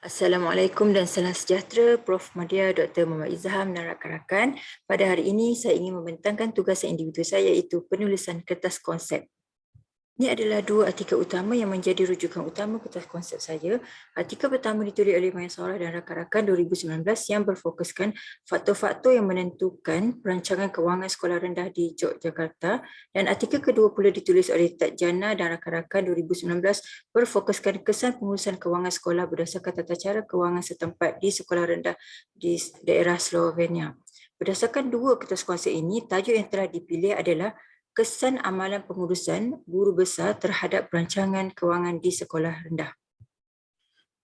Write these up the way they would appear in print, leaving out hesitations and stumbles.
Assalamualaikum dan salam sejahtera, Prof. Madya Dr. Muhammad Izham dan rakan-rakan. Pada hari ini saya ingin membentangkan tugas individu saya iaitu penulisan kertas konsep. Ini adalah dua artikel utama yang menjadi rujukan utama kertas konsep saya. Artikel pertama ditulis oleh Mayasarah dan rakan-rakan 2019 yang berfokuskan faktor-faktor yang menentukan perancangan kewangan sekolah rendah di Yogyakarta, dan artikel kedua pula ditulis oleh Tad Jana dan rakan-rakan 2019 berfokuskan kesan pengurusan kewangan sekolah berdasarkan tata cara kewangan setempat di sekolah rendah di daerah Slovenia. Berdasarkan dua kertas konsep ini, tajuk yang telah dipilih adalah kesan amalan pengurusan guru besar terhadap perancangan kewangan di sekolah rendah.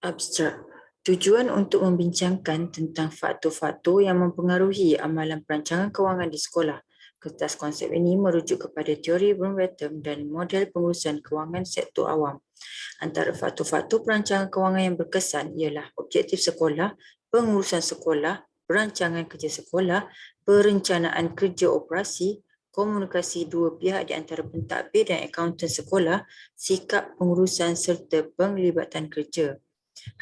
Abstrak. Tujuan untuk membincangkan tentang faktor-faktor yang mempengaruhi amalan perancangan kewangan di sekolah. Kertas konsep ini merujuk kepada teori Brunwerton dan model pengurusan kewangan sektor awam. Antara faktor-faktor perancangan kewangan yang berkesan ialah objektif sekolah, pengurusan sekolah, perancangan kerja sekolah, perencanaan kerja operasi, komunikasi dua pihak di antara pentadbir dan akaunten sekolah, sikap pengurusan serta penglibatan kerja.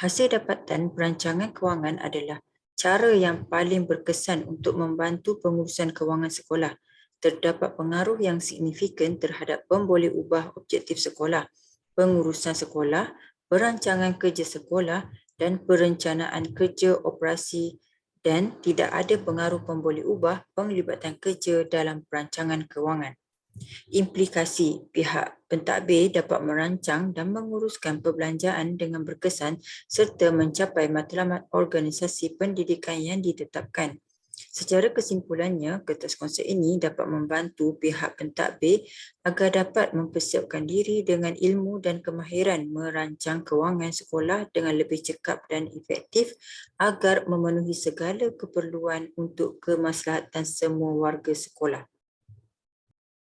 Hasil dapatan perancangan kewangan adalah cara yang paling berkesan untuk membantu pengurusan kewangan sekolah. Terdapat pengaruh yang signifikan terhadap pemboleh ubah objektif sekolah, pengurusan sekolah, perancangan kerja sekolah dan perencanaan kerja operasi, dan tidak ada pengaruh pemboleh ubah penglibatan kerja dalam perancangan kewangan. Implikasi pihak pentadbir dapat merancang dan menguruskan perbelanjaan dengan berkesan serta mencapai matlamat organisasi pendidikan yang ditetapkan. Secara kesimpulannya, kertas konsep ini dapat membantu pihak pentadbir agar dapat mempersiapkan diri dengan ilmu dan kemahiran merancang kewangan sekolah dengan lebih cekap dan efektif agar memenuhi segala keperluan untuk kemaslahatan semua warga sekolah.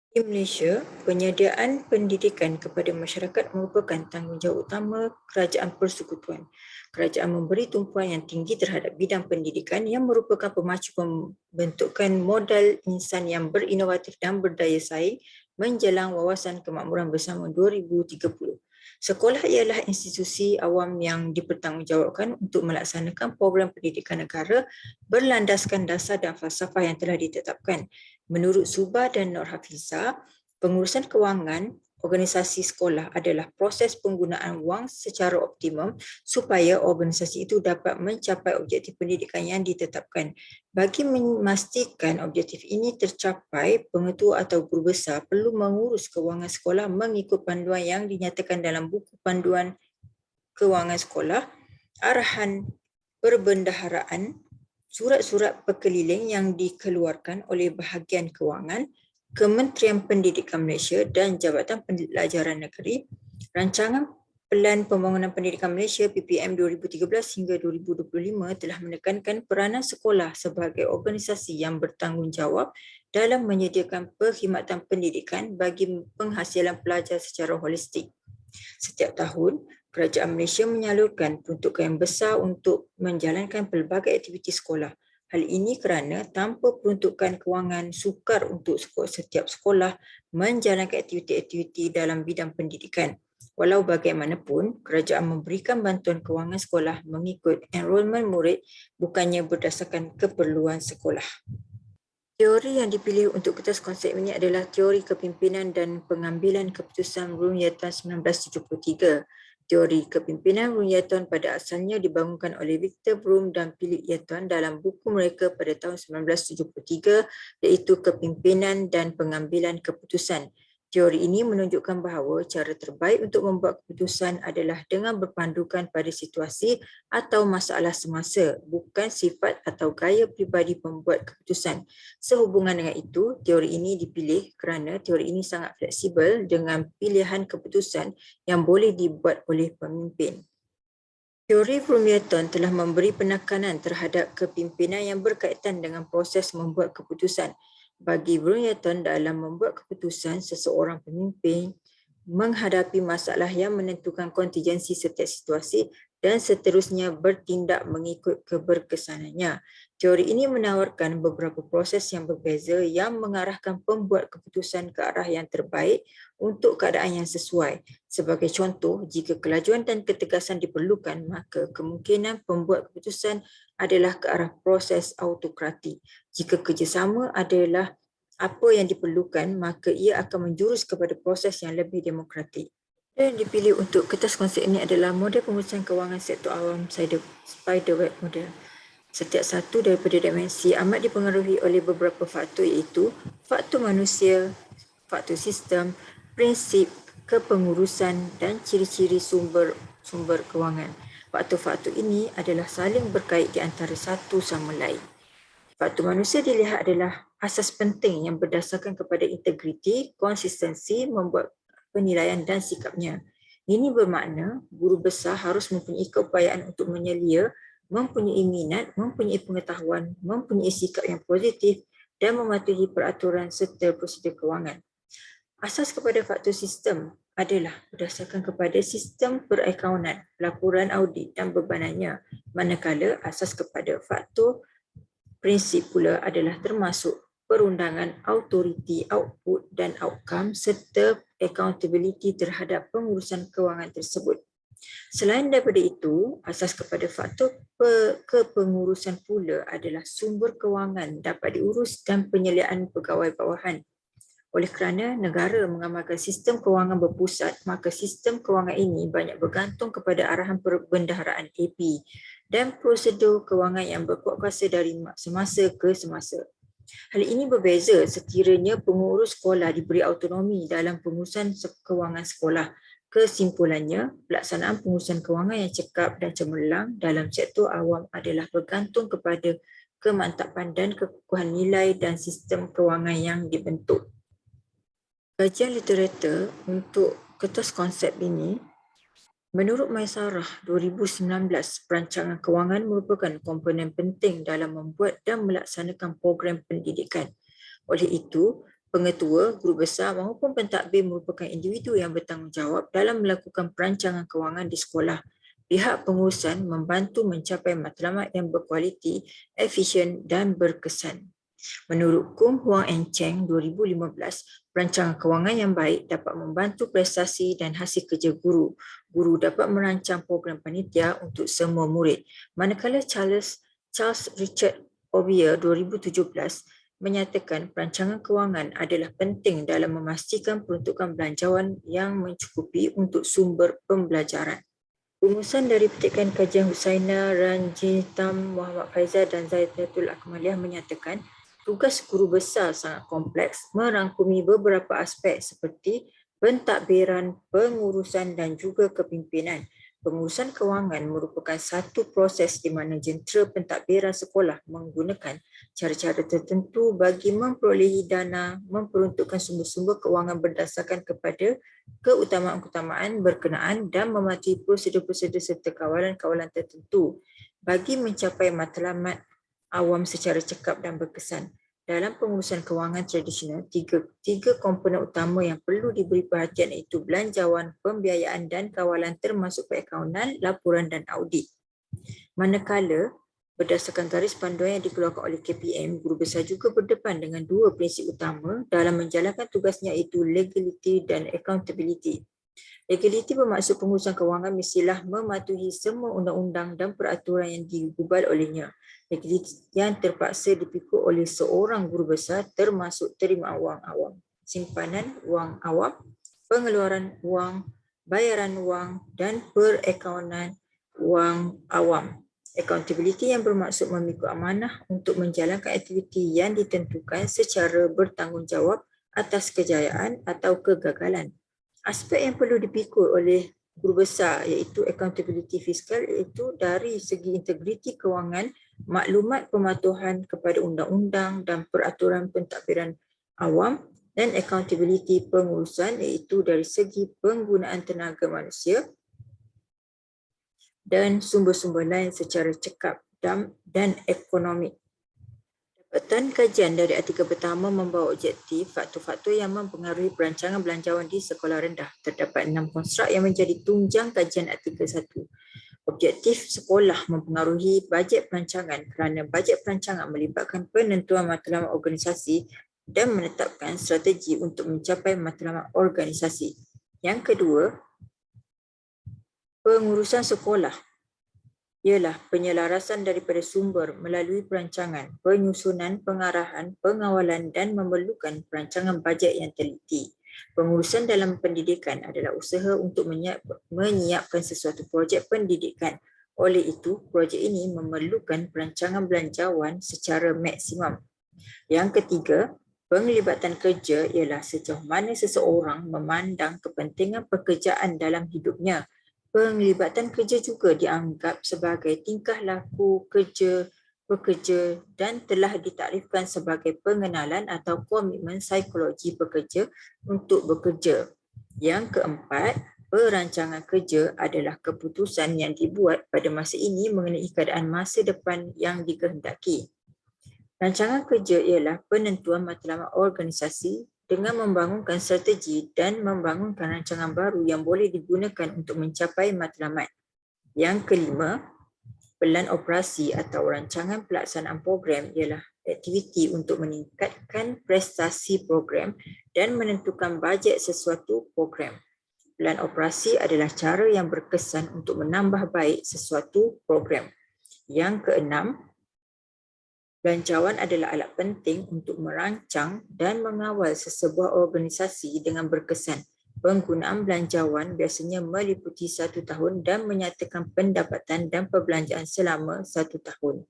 Di Malaysia, penyediaan pendidikan kepada masyarakat merupakan tanggungjawab utama kerajaan persekutuan. Kerajaan memberi tumpuan yang tinggi terhadap bidang pendidikan yang merupakan pemacu pembentukan modal insan yang berinovatif dan berdaya saing menjelang wawasan kemakmuran bersama 2030. Sekolah ialah institusi awam yang dipertanggungjawabkan untuk melaksanakan program pendidikan negara berlandaskan dasar dan falsafah yang telah ditetapkan. Menurut Subah dan Nur Hafizah, pengurusan kewangan organisasi sekolah adalah proses penggunaan wang secara optimum supaya organisasi itu dapat mencapai objektif pendidikan yang ditetapkan. Bagi memastikan objektif ini tercapai, pengetua atau guru besar perlu mengurus kewangan sekolah mengikut panduan yang dinyatakan dalam buku panduan kewangan sekolah, arahan perbendaharaan, surat-surat perkeliling yang dikeluarkan oleh Bahagian Kewangan, Kementerian Pendidikan Malaysia dan Jabatan Pelajaran Negeri, Rancangan Pelan Pembangunan Pendidikan Malaysia PPM 2013 hingga 2025 telah menekankan peranan sekolah sebagai organisasi yang bertanggungjawab dalam menyediakan perkhidmatan pendidikan bagi penghasilan pelajar secara holistik. Setiap tahun, Kerajaan Malaysia menyalurkan peruntukan yang besar untuk menjalankan pelbagai aktiviti sekolah. Hal ini kerana tanpa peruntukan kewangan sukar untuk setiap sekolah menjalankan aktiviti-aktiviti dalam bidang pendidikan. Walau bagaimanapun, kerajaan memberikan bantuan kewangan sekolah mengikut enrolment murid bukannya berdasarkan keperluan sekolah. Teori yang dipilih untuk kertas konsep ini adalah teori kepimpinan dan pengambilan keputusan Brunwerton 1973. Teori kepimpinan Brunwerton pada asalnya dibangunkan oleh Victor Brum dan Philip Yaton dalam buku mereka pada tahun 1973 iaitu Kepimpinan dan Pengambilan Keputusan. Teori ini menunjukkan bahawa cara terbaik untuk membuat keputusan adalah dengan berpandukan pada situasi atau masalah semasa, bukan sifat atau gaya pribadi pembuat keputusan. Sehubungan dengan itu, teori ini dipilih kerana teori ini sangat fleksibel dengan pilihan keputusan yang boleh dibuat oleh pemimpin. Teori Brunwerton telah memberi penekanan terhadap kepimpinan yang berkaitan dengan proses membuat keputusan. Bagi Brunwerton, dalam membuat keputusan, seseorang pemimpin menghadapi masalah yang menentukan kontingensi setiap situasi dan seterusnya bertindak mengikut keberkesanannya. Teori ini menawarkan beberapa proses yang berbeza yang mengarahkan pembuat keputusan ke arah yang terbaik untuk keadaan yang sesuai. Sebagai contoh, jika kelajuan dan ketegasan diperlukan, maka kemungkinan pembuat keputusan adalah ke arah proses autokrati. Jika kerjasama adalah apa yang diperlukan, maka ia akan menjurus kepada proses yang lebih demokratik. Yang dipilih untuk kertas konsep ini adalah model pengurusan kewangan sektor awam Spiderweb model. Setiap satu daripada dimensi amat dipengaruhi oleh beberapa faktor iaitu faktor manusia, faktor sistem, prinsip, kepengurusan dan ciri-ciri sumber kewangan. Faktor-faktor ini adalah saling berkait di antara satu sama lain. Faktor manusia dilihat adalah asas penting yang berdasarkan kepada integriti, konsistensi, membuat penilaian dan sikapnya. Ini bermakna guru besar harus mempunyai keupayaan untuk menyelia, mempunyai minat, mempunyai pengetahuan, mempunyai sikap yang positif dan mematuhi peraturan serta prosedur kewangan. Asas kepada faktor sistem adalah berdasarkan kepada sistem perakaunan, laporan audit dan bebanannya, manakala asas kepada faktor prinsip pula adalah termasuk perundangan, autoriti, output dan outcome serta accountability terhadap pengurusan kewangan tersebut. Selain daripada itu, asas kepada faktor kepengurusan pula adalah sumber kewangan dapat diurus dan penyeliaan pegawai bawahan. Oleh kerana negara mengamalkan sistem kewangan berpusat, maka sistem kewangan ini banyak bergantung kepada arahan perbendaharaan AP dan prosedur kewangan yang berkuat kuasa dari semasa ke semasa. Hal ini berbeza sekiranya pengurus sekolah diberi autonomi dalam pengurusan kewangan sekolah. Kesimpulannya, pelaksanaan pengurusan kewangan yang cekap dan cemerlang dalam sektor awam adalah bergantung kepada kemantapan dan kekukuhan nilai dan sistem kewangan yang dibentuk. Kajian literatur untuk kertas konsep ini, menurut Maisarah 2019, perancangan kewangan merupakan komponen penting dalam membuat dan melaksanakan program pendidikan. Oleh itu, pengetua, guru besar maupun pentadbir merupakan individu yang bertanggungjawab dalam melakukan perancangan kewangan di sekolah. Pihak pengurusan membantu mencapai matlamat yang berkualiti, efisien dan berkesan. Menurut Kung Huang and Cheng 2015, perancangan kewangan yang baik dapat membantu prestasi dan hasil kerja guru. Guru dapat merancang program panitia untuk semua murid. Manakala Charles Richard Ovier 2017 menyatakan perancangan kewangan adalah penting dalam memastikan peruntukan belanjawan yang mencukupi untuk sumber pembelajaran. Rumusan dari Petikan Kajian Husaina, Ranjitam, Muhammad Faizal dan Zaidatul Akmaliyah menyatakan tugas guru besar sangat kompleks, merangkumi beberapa aspek seperti pentadbiran, pengurusan dan juga kepimpinan. Pengurusan kewangan merupakan satu proses di mana jentera pentadbiran sekolah menggunakan cara-cara tertentu bagi memperolehi dana, memperuntukkan sumber-sumber kewangan berdasarkan kepada keutamaan-keutamaan berkenaan dan mematuhi prosedur-prosedur serta kawalan-kawalan tertentu bagi mencapai matlamat awam secara cekap dan berkesan. Dalam pengurusan kewangan tradisional, tiga komponen utama yang perlu diberi perhatian iaitu belanjawan, pembiayaan dan kawalan termasuk perakaunan, laporan dan audit. Manakala, berdasarkan garis panduan yang dikeluarkan oleh KPM, guru besar juga berdepan dengan dua prinsip utama dalam menjalankan tugasnya iaitu legality dan accountability. Legality bermaksud pengurusan kewangan mestilah mematuhi semua undang-undang dan peraturan yang digubal olehnya. Legality yang terpaksa dipikul oleh seorang guru besar termasuk terima wang awam, simpanan wang awam, pengeluaran wang, bayaran wang dan perakaunan wang awam. Accountability yang bermaksud memikul amanah untuk menjalankan aktiviti yang ditentukan secara bertanggungjawab atas kejayaan atau kegagalan. Aspek yang perlu dipikul oleh guru besar iaitu accountability fiskal iaitu dari segi integriti kewangan, maklumat pematuhan kepada undang-undang dan peraturan pentadbiran awam dan accountability pengurusan iaitu dari segi penggunaan tenaga manusia dan sumber-sumber lain secara cekap dan ekonomik. Dapatan kajian dari artikel pertama membawa objektif faktor-faktor yang mempengaruhi perancangan belanjawan di sekolah rendah. Terdapat 6 konstruk yang menjadi tunjang kajian artikel 1. Objektif sekolah mempengaruhi bajet perancangan kerana bajet perancangan melibatkan penentuan matlamat organisasi dan menetapkan strategi untuk mencapai matlamat organisasi. Yang kedua, pengurusan sekolah ialah penyelarasan daripada sumber melalui perancangan, penyusunan, pengarahan, pengawalan dan memerlukan perancangan bajet yang teliti. Pengurusan dalam pendidikan adalah usaha untuk menyiapkan sesuatu projek pendidikan. Oleh itu, projek ini memerlukan perancangan belanjawan secara maksimum. Yang ketiga, penglibatan kerja ialah sejauh mana seseorang memandang kepentingan pekerjaan dalam hidupnya. Penglibatan kerja juga dianggap sebagai tingkah laku pekerja dan telah ditaktifkan sebagai pengenalan atau komitmen psikologi pekerja untuk bekerja. Yang keempat, perancangan kerja adalah keputusan yang dibuat pada masa ini mengenai keadaan masa depan yang dikehendaki. Rancangan kerja ialah penentuan matlamat organisasi dengan membangunkan strategi dan membangunkan rancangan baru yang boleh digunakan untuk mencapai matlamat. Yang kelima, pelan operasi atau rancangan pelaksanaan program ialah aktiviti untuk meningkatkan prestasi program dan menentukan bajet sesuatu program. Pelan operasi adalah cara yang berkesan untuk menambah baik sesuatu program. Yang keenam, belanjawan adalah alat penting untuk merancang dan mengawal sesebuah organisasi dengan berkesan. Penggunaan belanjawan biasanya meliputi 1 tahun dan menyatakan pendapatan dan perbelanjaan selama 1 tahun.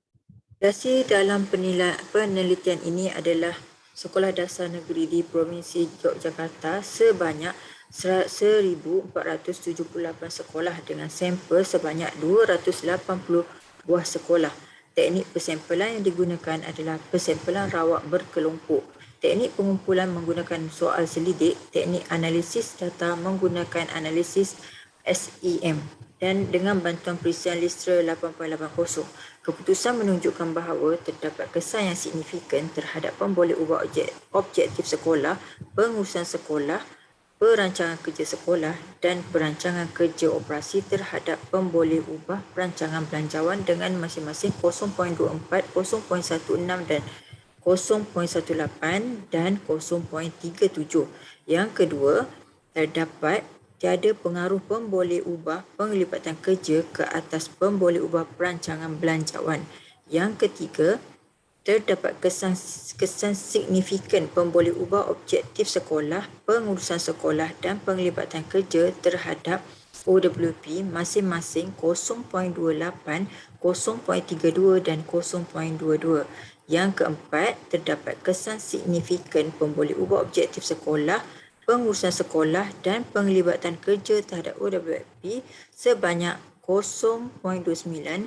Hasil dalam penelitian ini adalah Sekolah Dasar Negeri di Provinsi Yogyakarta sebanyak 1,478 sekolah dengan sampel sebanyak 280 buah sekolah. Teknik persampelan yang digunakan adalah persampelan rawak berkelompok. Teknik pengumpulan menggunakan soal selidik, teknik analisis data menggunakan analisis SEM dan dengan bantuan perisian Listra 8.80. Keputusan menunjukkan bahawa terdapat kesan yang signifikan terhadap pemboleh ubah objektif sekolah, pengurusan sekolah, perancangan kerja sekolah dan perancangan kerja operasi terhadap pemboleh ubah perancangan belanjawan dengan masing-masing 0.24, 0.16 dan 0.18 dan 0.37. Yang kedua, terdapat tiada pengaruh pemboleh ubah penglibatan kerja ke atas pemboleh ubah perancangan belanjawan. Yang ketiga, terdapat kesan signifikan pemboleh ubah objektif sekolah, pengurusan sekolah dan penglibatan kerja terhadap OWP masing-masing 0.28, 0.32 dan 0.22. Yang keempat, terdapat kesan signifikan pemboleh ubah objektif sekolah, pengurusan sekolah dan penglibatan kerja terhadap OWP sebanyak 0.29,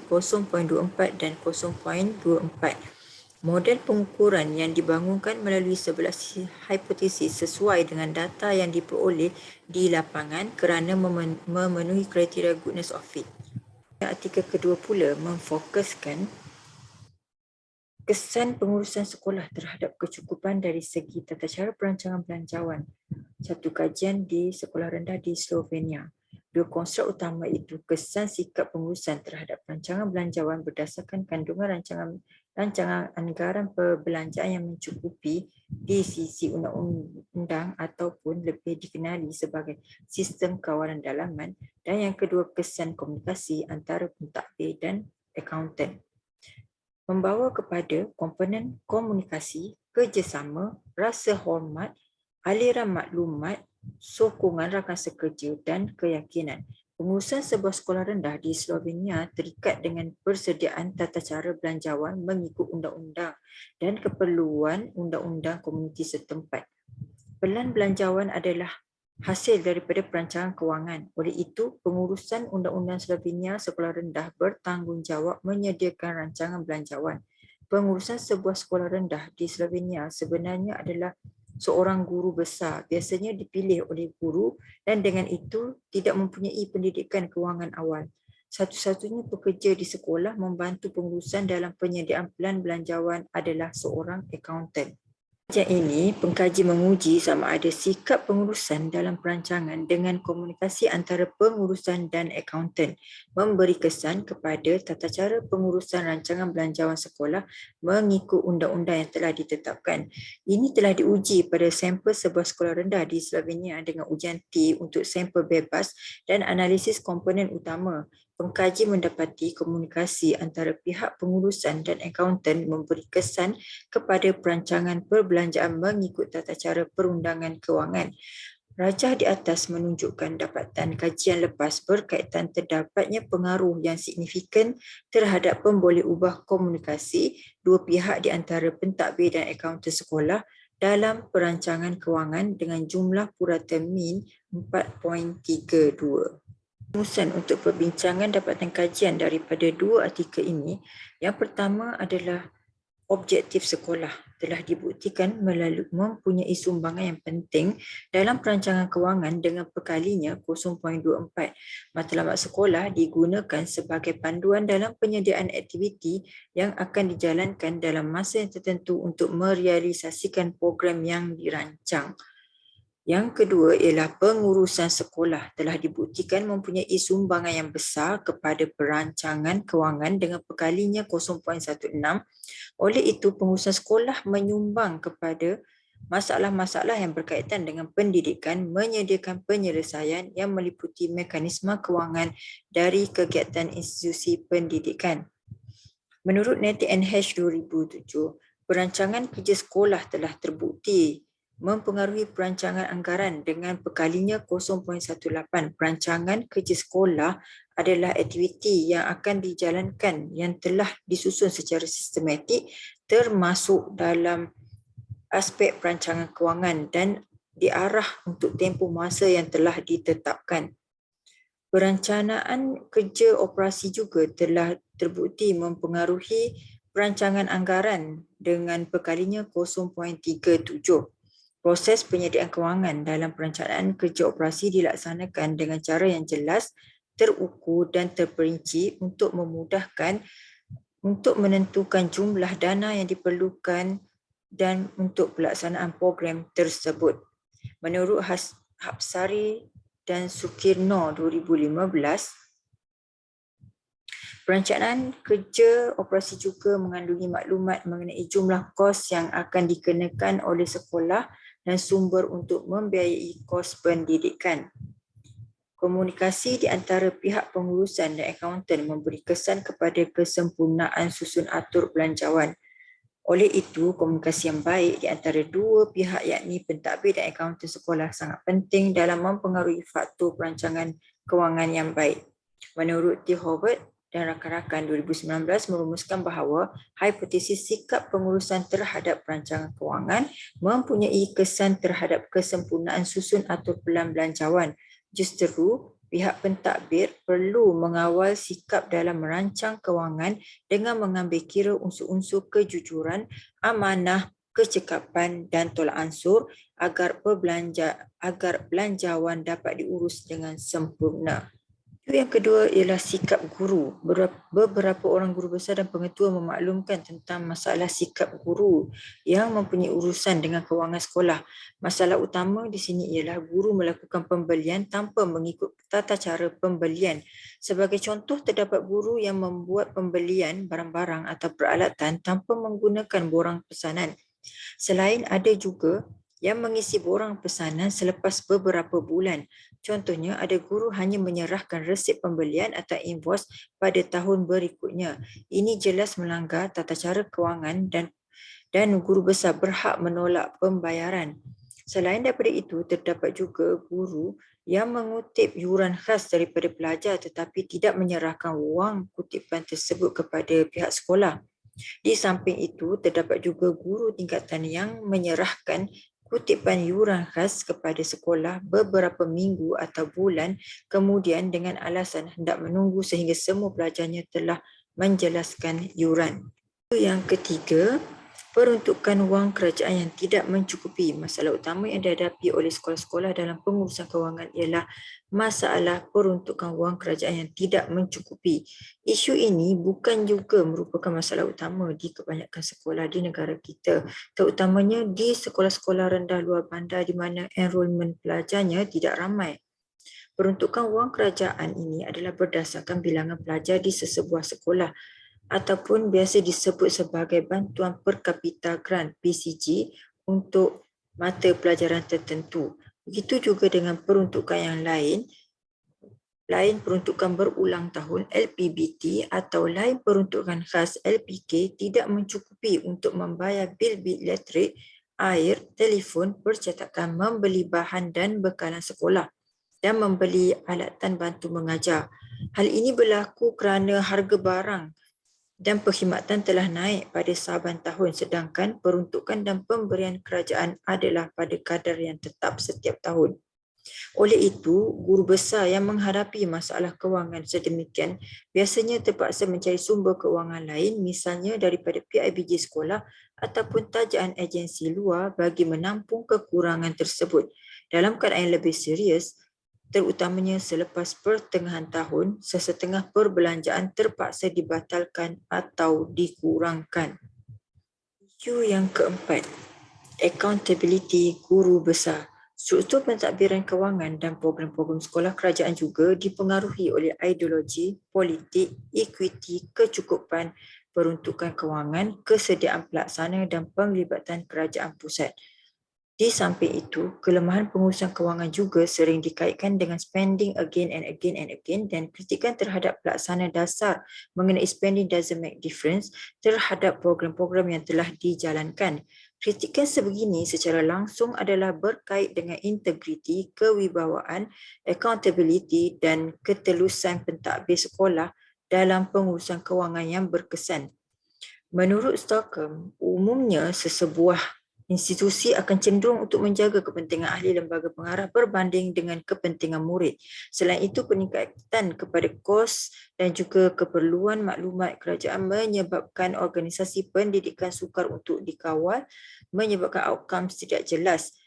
0.24 dan 0.24. Model pengukuran yang dibangunkan melalui 11 hipotesis sesuai dengan data yang diperoleh di lapangan kerana memenuhi kriteria goodness of fit. Artikel kedua pula memfokuskan kesan pengurusan sekolah terhadap kecukupan dari segi tata cara perancangan belanjawan. Satu kajian di sekolah rendah di Slovenia. Dua konstruk utama itu kesan sikap pengurusan terhadap rancangan belanjawan berdasarkan kandungan rancangan anggaran perbelanjaan yang mencukupi di sisi undang-undang ataupun lebih dikenali sebagai sistem kawalan dalaman, dan yang kedua kesan komunikasi antara pentadbir dan akauntan. Membawa kepada komponen komunikasi, kerjasama, rasa hormat, aliran maklumat, sokongan rakan sekerja dan keyakinan. Pengurusan sebuah sekolah rendah di Slovenia terikat dengan persediaan tata cara belanjawan mengikut undang-undang dan keperluan undang-undang komuniti setempat. Pelan belanjawan adalah hasil daripada perancangan kewangan. Oleh itu, pengurusan undang-undang Slovenia sekolah rendah bertanggungjawab menyediakan rancangan belanjawan. Pengurusan sebuah sekolah rendah di Slovenia sebenarnya adalah seorang guru besar, biasanya dipilih oleh guru dan dengan itu tidak mempunyai pendidikan kewangan awal. Satu-satunya pekerja di sekolah membantu pengurusan dalam penyediaan pelan belanjawan adalah seorang akauntan. Kajian ini, pengkaji menguji sama ada sikap pengurusan dalam perancangan dengan komunikasi antara pengurusan dan akaunten memberi kesan kepada tata cara pengurusan rancangan belanjawan sekolah mengikut undang-undang yang telah ditetapkan. Ini telah diuji pada sampel sebuah sekolah rendah di Slovenia dengan ujian T untuk sampel bebas dan analisis komponen utama. Pengkaji mendapati komunikasi antara pihak pengurusan dan akaunten memberi kesan kepada perancangan perbelanjaan mengikut tata cara perundangan kewangan. Rajah di atas menunjukkan dapatan kajian lepas berkaitan terdapatnya pengaruh yang signifikan terhadap pemboleh ubah komunikasi dua pihak di antara pentadbir dan akaunten sekolah dalam perancangan kewangan dengan jumlah purata min 4.32. Rumusan untuk perbincangan dapatan kajian daripada dua artikel ini, yang pertama adalah objektif sekolah telah dibuktikan melalui mempunyai sumbangan yang penting dalam perancangan kewangan dengan perkalinya 0.24. Matlamat sekolah digunakan sebagai panduan dalam penyediaan aktiviti yang akan dijalankan dalam masa yang tertentu untuk merealisasikan program yang dirancang. Yang kedua ialah pengurusan sekolah telah dibuktikan mempunyai sumbangan yang besar kepada perancangan kewangan dengan perkalinya 0.16. Oleh itu, pengurusan sekolah menyumbang kepada masalah-masalah yang berkaitan dengan pendidikan, menyediakan penyelesaian yang meliputi mekanisme kewangan dari kegiatan institusi pendidikan. Menurut Natty and Hatch 2007, perancangan kerja sekolah telah terbukti mempengaruhi perancangan anggaran dengan perkalinya 0.18. Perancangan kerja sekolah adalah aktiviti yang akan dijalankan yang telah disusun secara sistematik termasuk dalam aspek perancangan kewangan dan diarah untuk tempoh masa yang telah ditetapkan. Perencanaan kerja operasi juga telah terbukti mempengaruhi perancangan anggaran dengan perkalinya 0.37. Proses penyediaan kewangan dalam perencanaan kerja operasi dilaksanakan dengan cara yang jelas, terukur dan terperinci untuk memudahkan untuk menentukan jumlah dana yang diperlukan dan untuk pelaksanaan program tersebut. Menurut Hapsari dan Sukirno 2015, perencanaan kerja operasi juga mengandungi maklumat mengenai jumlah kos yang akan dikenakan oleh sekolah dan sumber untuk membiayai kos pendidikan. Komunikasi di antara pihak pengurusan dan akaunten memberi kesan kepada kesempurnaan susun atur belanjawan. Oleh itu, komunikasi yang baik di antara dua pihak yakni pentadbir dan akaunten sekolah sangat penting dalam mempengaruhi faktor perancangan kewangan yang baik. Menurut T. Howard dan rakan-rakan 2019 merumuskan bahawa hipotesis sikap pengurusan terhadap perancangan kewangan mempunyai kesan terhadap kesempurnaan susun atur pelan belanjawan. Justeru, pihak pentadbir perlu mengawal sikap dalam merancang kewangan dengan mengambil kira unsur-unsur kejujuran, amanah, kecekapan dan tolak ansur agar belanjawan dapat diurus dengan sempurna. Yang kedua ialah sikap guru. Beberapa orang guru besar dan pengetua memaklumkan tentang masalah sikap guru yang mempunyai urusan dengan kewangan sekolah. Masalah utama di sini ialah guru melakukan pembelian tanpa mengikut tata cara pembelian. Sebagai contoh, terdapat guru yang membuat pembelian barang-barang atau peralatan tanpa menggunakan borang pesanan. Selain ada juga yang mengisi borang pesanan selepas beberapa bulan. Contohnya, ada guru hanya menyerahkan resip pembelian atau invoice pada tahun berikutnya. Ini jelas melanggar tata cara kewangan dan guru besar berhak menolak pembayaran. Selain daripada itu, terdapat juga guru yang mengutip yuran khas daripada pelajar tetapi tidak menyerahkan wang kutipan tersebut kepada pihak sekolah. Di samping itu, terdapat juga guru tingkatan yang menyerahkan kutipan yuran khas kepada sekolah beberapa minggu atau bulan kemudian dengan alasan hendak menunggu sehingga semua pelajarnya telah menjelaskan yuran. Yang ketiga, Peruntukan wang kerajaan yang tidak mencukupi. Masalah utama yang dihadapi oleh sekolah-sekolah dalam pengurusan kewangan ialah masalah peruntukan wang kerajaan yang tidak mencukupi. Isu ini bukan juga merupakan masalah utama di kebanyakan sekolah di negara kita, terutamanya di sekolah-sekolah rendah luar bandar di mana enrolment pelajarnya tidak ramai. Peruntukan wang kerajaan ini adalah berdasarkan bilangan pelajar di sesebuah sekolah ataupun biasa disebut sebagai bantuan per kapita grant PCG untuk mata pelajaran tertentu. Begitu juga dengan peruntukan yang lain peruntukan berulang tahun LPBT atau lain peruntukan khas LPK tidak mencukupi untuk membayar bil-bil elektrik, air, telefon, percetakan, membeli bahan dan bekalan sekolah dan membeli alatan bantu mengajar. Hal ini berlaku kerana harga barang dan perkhidmatan telah naik pada saban tahun sedangkan peruntukan dan pemberian kerajaan adalah pada kadar yang tetap setiap tahun. Oleh itu, guru besar yang menghadapi masalah kewangan sedemikian biasanya terpaksa mencari sumber kewangan lain misalnya daripada PIBG sekolah ataupun tajaan agensi luar bagi menampung kekurangan tersebut. Dalam keadaan yang lebih serius, terutamanya selepas pertengahan tahun, sesetengah perbelanjaan terpaksa dibatalkan atau dikurangkan. Isu yang keempat, accountability guru besar. Struktur pentadbiran kewangan dan program-program sekolah kerajaan juga dipengaruhi oleh ideologi, politik, equity, kecukupan, peruntukan kewangan, kesediaan pelaksana dan penglibatan kerajaan pusat. Di samping itu, kelemahan pengurusan kewangan juga sering dikaitkan dengan spending again and again and again dan kritikan terhadap pelaksana dasar mengenai spending doesn't make difference terhadap program-program yang telah dijalankan. Kritikan sebegini secara langsung adalah berkait dengan integriti, kewibawaan, accountability dan ketelusan pentadbir sekolah dalam pengurusan kewangan yang berkesan. Menurut Stockholm, umumnya sesebuah institusi akan cenderung untuk menjaga kepentingan ahli lembaga pengarah berbanding dengan kepentingan murid. Selain itu, peningkatan kepada kos dan juga keperluan maklumat kerajaan menyebabkan organisasi pendidikan sukar untuk dikawal, menyebabkan outcome tidak jelas,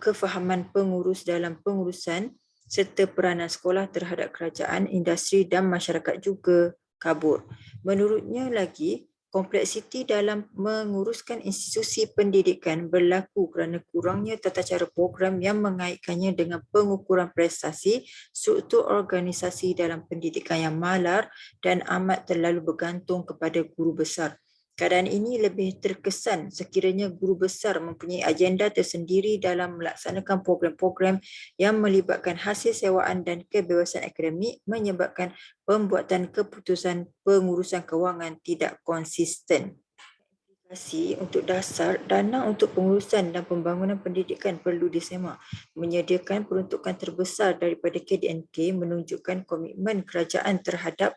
kefahaman pengurus dalam pengurusan serta peranan sekolah terhadap kerajaan, industri dan masyarakat juga kabur. Menurutnya lagi, kompleksiti dalam menguruskan institusi pendidikan berlaku kerana kurangnya tata cara program yang mengaitkannya dengan pengukuran prestasi, struktur organisasi dalam pendidikan yang malar dan amat terlalu bergantung kepada guru besar. Keadaan ini lebih terkesan sekiranya guru besar mempunyai agenda tersendiri dalam melaksanakan program-program yang melibatkan hasil sewaan dan kebebasan akademik menyebabkan pembuatan keputusan pengurusan kewangan tidak konsisten. Untuk dasar, dana untuk pengurusan dan pembangunan pendidikan perlu disemak. Menyediakan peruntukan terbesar daripada KDNK menunjukkan komitmen kerajaan terhadap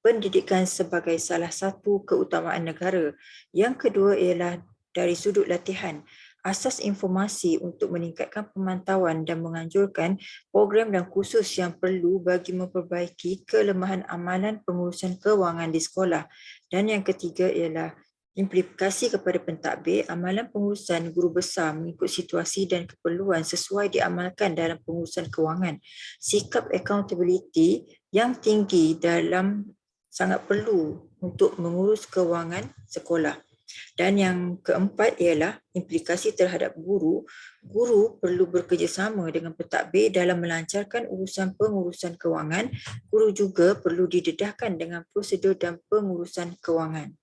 pendidikan sebagai salah satu keutamaan negara. Yang kedua ialah dari sudut latihan. Asas informasi untuk meningkatkan pemantauan dan menganjurkan program dan kursus yang perlu bagi memperbaiki kelemahan amalan pengurusan kewangan di sekolah. Dan yang ketiga ialah implikasi kepada pentadbir, amalan pengurusan guru besar mengikut situasi dan keperluan sesuai diamalkan dalam pengurusan kewangan. Sikap accountability yang tinggi dalam sangat perlu untuk mengurus kewangan sekolah. Dan yang keempat ialah implikasi terhadap guru. Guru perlu bekerjasama dengan pentadbir dalam melancarkan urusan pengurusan kewangan. Guru juga perlu didedahkan dengan prosedur dan pengurusan kewangan.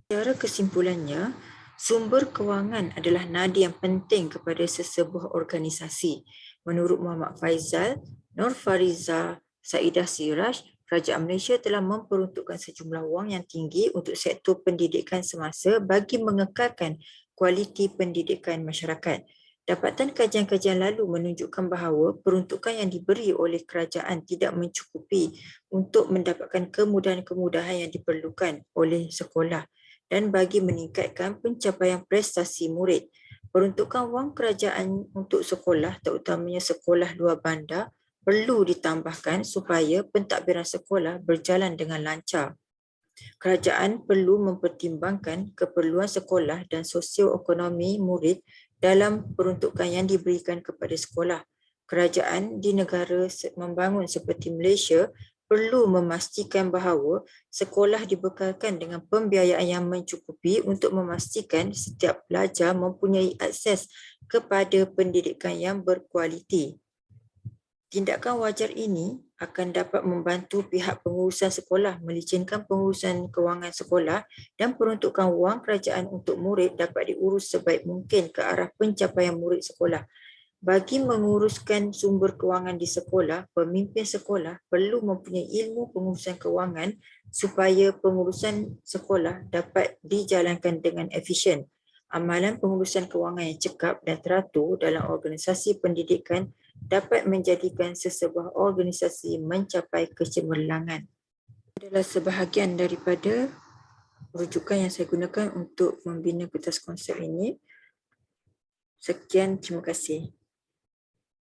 Secara kesimpulannya, sumber kewangan adalah nadi yang penting kepada sesebuah organisasi. Menurut Muhammad Faizal, Nur Fariza, Saidah Siraj, Kerajaan Malaysia telah memperuntukkan sejumlah wang yang tinggi untuk sektor pendidikan semasa bagi mengekalkan kualiti pendidikan masyarakat. Dapatan kajian-kajian lalu menunjukkan bahawa peruntukan yang diberi oleh kerajaan tidak mencukupi untuk mendapatkan kemudahan-kemudahan yang diperlukan oleh sekolah dan bagi meningkatkan pencapaian prestasi murid. Peruntukan wang kerajaan untuk sekolah, terutamanya sekolah luar bandar, perlu ditambahkan supaya pentadbiran sekolah berjalan dengan lancar. Kerajaan perlu mempertimbangkan keperluan sekolah dan sosioekonomi murid dalam peruntukan yang diberikan kepada sekolah. Kerajaan di negara membangun seperti Malaysia perlu memastikan bahawa sekolah dibekalkan dengan pembiayaan yang mencukupi untuk memastikan setiap pelajar mempunyai akses kepada pendidikan yang berkualiti. Tindakan wajar ini akan dapat membantu pihak pengurusan sekolah melicinkan pengurusan kewangan sekolah dan peruntukan wang kerajaan untuk murid dapat diurus sebaik mungkin ke arah pencapaian murid sekolah. Bagi menguruskan sumber kewangan di sekolah, pemimpin sekolah perlu mempunyai ilmu pengurusan kewangan supaya pengurusan sekolah dapat dijalankan dengan efisien. Amalan pengurusan kewangan yang cekap dan teratur dalam organisasi pendidikan dapat menjadikan sesebuah organisasi mencapai kecemerlangan. Adalah sebahagian daripada rujukan yang saya gunakan untuk membina kertas konsep ini. Sekian, terima kasih.